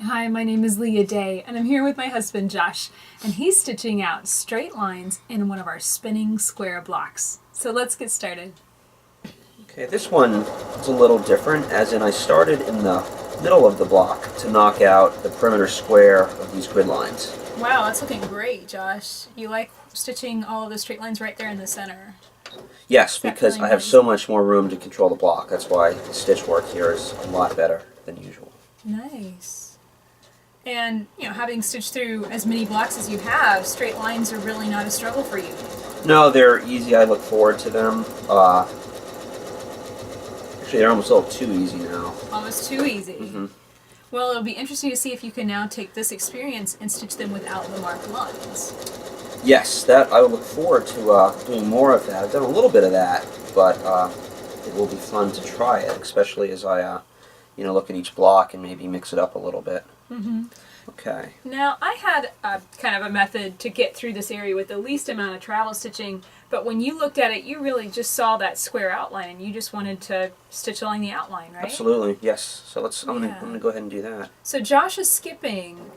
Hi, my name is Leah Day, and I'm here with my husband Josh, and he's stitching out straight lines in one of our spinning square blocks. So let's get started. Okay, this one is a little different, as in I started in the middle of the block to knock out the perimeter square of these grid lines. Wow, that's looking great, Josh. You like stitching all of the straight lines right there in the center. Yes, That because feeling I have nice? so much more room to control the block. That's why the stitch work here is a lot better than usual. Nice. And, having stitched through as many blocks as you have, straight lines are really not a struggle for you. No, they're easy. I look forward to them. Actually, they're almost a little too easy now. Almost too easy. Mm-hmm. Well, it'll be interesting to see if you can now take this experience and stitch them without the marked lines. Yes, that I look forward to doing more of that. I've done a little bit of that, but it will be fun to try it, especially as I, look at each block and maybe mix it up a little bit. Mm-hmm. Okay. Now, I had kind of a method to get through this area with the least amount of travel stitching, but when you looked at it, you really just saw that square outline, and you just wanted to stitch along the outline, right? Absolutely, yes. So I'm Yeah. gonna go ahead and do that. So Josh is skipping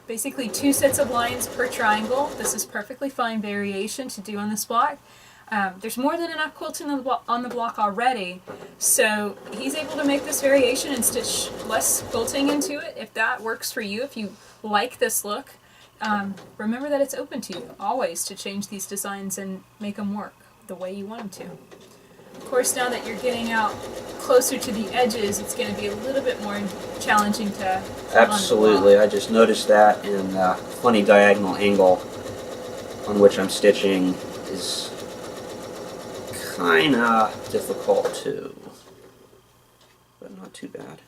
basically 2 sets of lines per triangle. This is perfectly fine variation to do on this block. There's more than enough quilting on the block already, so he's able to make this variation and stitch less quilting into it if that works for you, if you like this look. Remember that it's open to you always to change these designs and make them work the way you want them to. Of course, now that you're getting out closer to the edges, it's going to be a little bit more challenging to hold Absolutely, on I just noticed that, and the funny diagonal angle on which I'm stitching is kind of difficult too, but not too bad.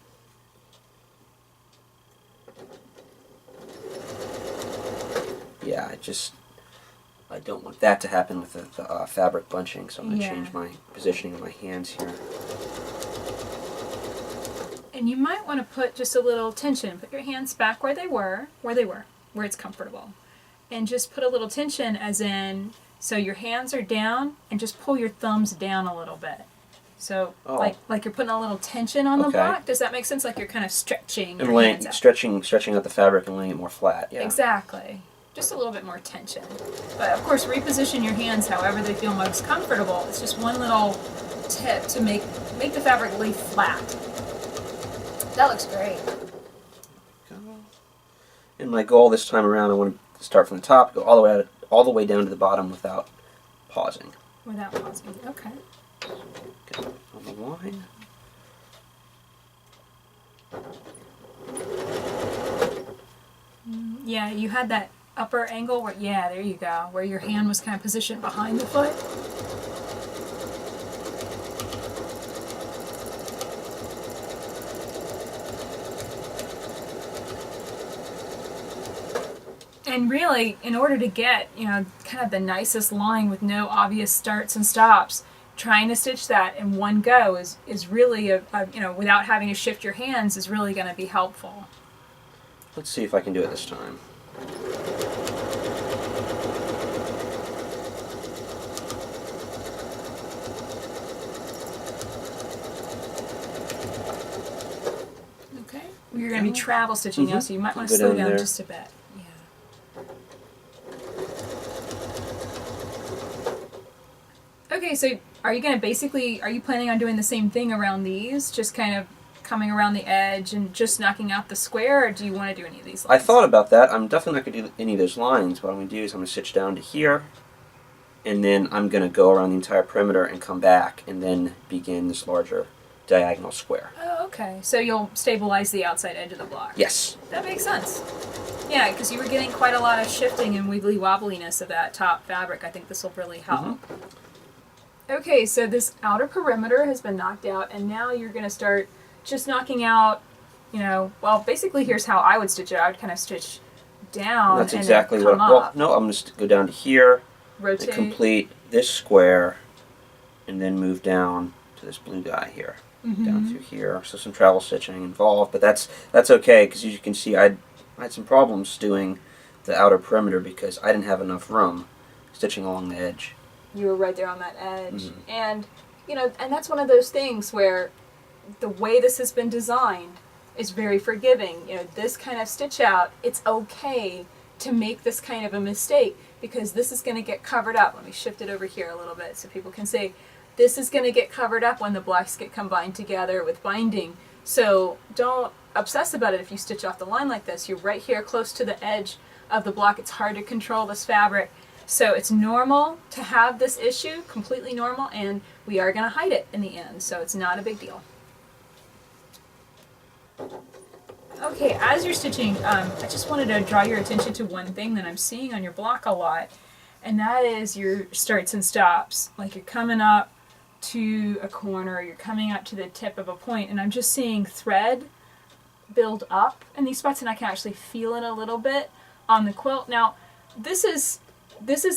Yeah, I don't want that to happen with the fabric bunching, so I'm going to change my positioning of my hands here. And you might want to put just a little tension. Put your hands back where it's comfortable. And just put a little tension as in, so your hands are down, and just pull your thumbs down a little bit. So, like you're putting a little tension on the block. Does that make sense? Like you're kind of stretching and your hands out. stretching out the fabric and laying it more flat. Yeah. Exactly. Just a little bit more tension. But of course, reposition your hands however they feel most comfortable. It's just one little tip to make the fabric lay flat. That looks great. And my goal this time around, I want to start from the top, go all the way down to the bottom without pausing. Without pausing. Okay. Get on the line. Yeah, you had that upper angle where, yeah, there you go, where your hand was kind of positioned behind the foot. And really, in order to get, kind of the nicest line with no obvious starts and stops, trying to stitch that in one go is really, without having to shift your hands, is really going to be helpful. Let's see if I can do it this time. Okay. You're going to be travel stitching now, so you might want to slow down just a bit. Okay, so are you planning on doing the same thing around these? Just kind of coming around the edge and just knocking out the square, or do you want to do any of these lines? I thought about that. I'm definitely not going to do any of those lines. What I'm going to do is I'm going to stitch down to here, and then I'm going to go around the entire perimeter and come back, and then begin this larger diagonal square. Oh, okay. So you'll stabilize the outside edge of the block. Yes. That makes sense. Yeah, because you were getting quite a lot of shifting and wiggly wobbliness of that top fabric. I think this will really help. Okay, so this outer perimeter has been knocked out, and now you're going to start just knocking out, well, basically here's how I would stitch it. I would kind of stitch down. That's and exactly then come what. Well, up. no, I'm just go down to here, Rotate. and complete this square, and then move down to this blue guy here, down through here. So some travel stitching involved, but that's okay because as you can see, I had some problems doing the outer perimeter because I didn't have enough room stitching along the edge. You were right there on that edge. And, and that's one of those things where the way this has been designed, is very forgiving. You know, this kind of stitch out, it's okay to make this kind of a mistake because this is going to get covered up. Let me shift it over here a little bit so people can see. This is going to get covered up when the blocks get combined together with binding. So don't obsess about it if you stitch off the line like this. You're right here close to the edge of the block. It's hard to control this fabric. So it's normal to have this issue, completely normal, and we are going to hide it in the end. So it's not a big deal. Okay, as you're stitching, I just wanted to draw your attention to one thing that I'm seeing on your block a lot, and that is your starts and stops. Like you're coming up to a corner, you're coming up to the tip of a point, and I'm just seeing thread build up in these spots, and I can actually feel it a little bit on the quilt. Now, this is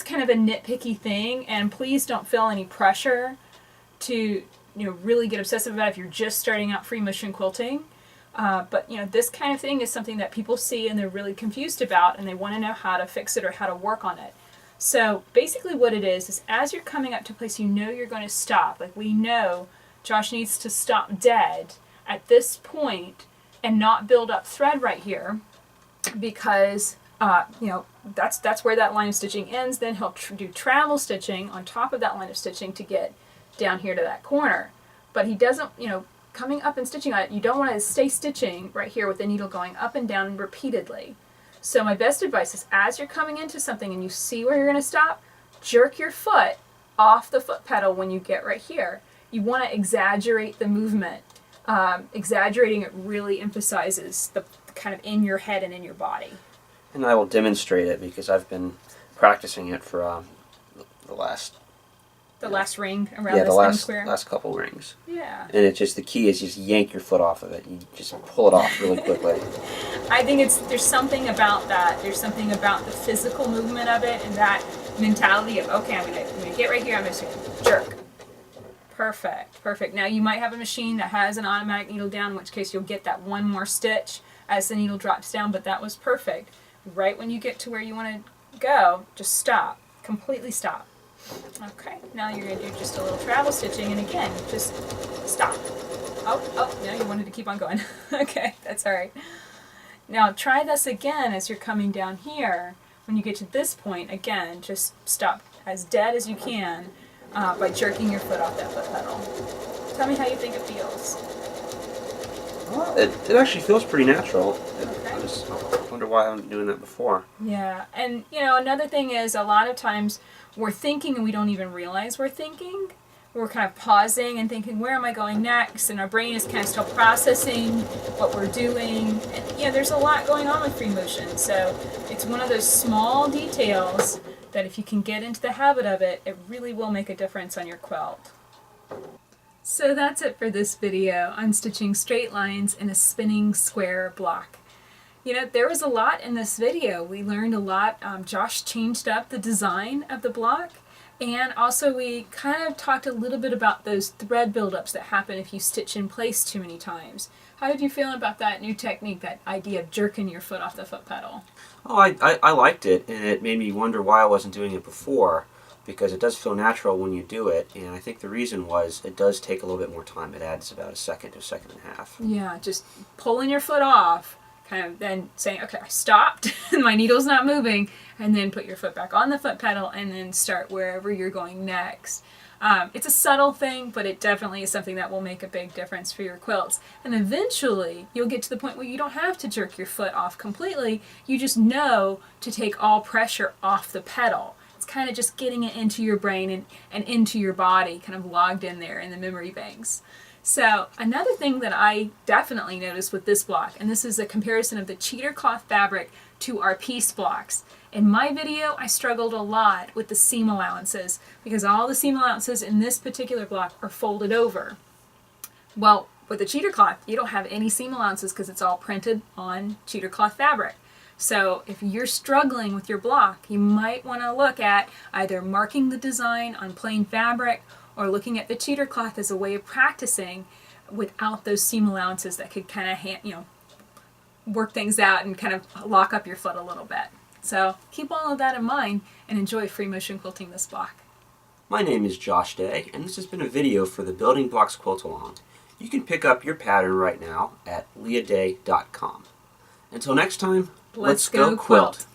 kind of a nitpicky thing, and please don't feel any pressure to really get obsessive about it if you're just starting out free motion quilting. But this kind of thing is something that people see and they're really confused about, and they want to know how to fix it or how to work on it. So basically what it is as you're coming up to a place you're going to stop. Like we know Josh needs to stop dead at this point and not build up thread right here because that's where that line of stitching ends. Then he'll do travel stitching on top of that line of stitching to get down here to that corner. But he doesn't, coming up and stitching on it, you don't want to stay stitching right here with the needle going up and down repeatedly. So my best advice is as you're coming into something and you see where you're going to stop, jerk your foot off the foot pedal when you get right here. You want to exaggerate the movement. Exaggerating it really emphasizes the kind of in your head and in your body. And I will demonstrate it because I've been practicing it for the last ring around the this square? last couple rings. Yeah. And it's just the key is you just yank your foot off of it. You just pull it off really quickly. I think there's something about that. There's something about the physical movement of it and that mentality of, okay, I'm gonna get right here, I'm just gonna jerk. Perfect. Now you might have a machine that has an automatic needle down, in which case you'll get that one more stitch as the needle drops down, but that was perfect. Right when you get to where you want to go, just stop. Completely stop. Okay, now you're going to do just a little travel stitching, and again, just stop. Oh, no, you wanted to keep on going. Okay, that's all right. Now try this again as you're coming down here. When you get to this point, again, just stop as dead as you can by jerking your foot off that foot pedal. Tell me how you think it feels. Well, it actually feels pretty natural. Okay. I just wonder why I haven't been doing that before. Yeah, and another thing is a lot of times we're thinking and we don't even realize we're thinking. We're kind of pausing and thinking, where am I going next? And our brain is kind of still processing what we're doing. And there's a lot going on with free motion. So it's one of those small details that if you can get into the habit of it, it really will make a difference on your quilt. So that's it for this video on stitching straight lines in a spinning square block. There was a lot in this video. We learned a lot. Josh changed up the design of the block, and also we kind of talked a little bit about those thread buildups that happen if you stitch in place too many times. How did you feel about that new technique, that idea of jerking your foot off the foot pedal? Oh, I liked it, and it made me wonder why I wasn't doing it before, because it does feel natural when you do it, and I think the reason was it does take a little bit more time. It adds about a second to a second and a half. Yeah, just pulling your foot off, kind of then saying, okay, I stopped, and my needle's not moving, and then put your foot back on the foot pedal, and then start wherever you're going next. It's a subtle thing, but it definitely is something that will make a big difference for your quilts. And eventually, you'll get to the point where you don't have to jerk your foot off completely. You just know to take all pressure off the pedal. It's kind of just getting it into your brain and into your body, kind of logged in there in the memory banks. So another thing that I definitely noticed with this block, and this is a comparison of the cheater cloth fabric to our piece blocks. In my video, I struggled a lot with the seam allowances because all the seam allowances in this particular block are folded over. Well, with the cheater cloth, you don't have any seam allowances because it's all printed on cheater cloth fabric. So if you're struggling with your block, you might want to look at either marking the design on plain fabric or looking at the cheater cloth as a way of practicing without those seam allowances that could kind of work things out and kind of lock up your foot a little bit. So keep all of that in mind and enjoy free motion quilting this block. My name is Josh Day, and this has been a video for the Building Blocks Quilt Along. You can pick up your pattern right now at leahday.com. Until next time, Let's go quilt.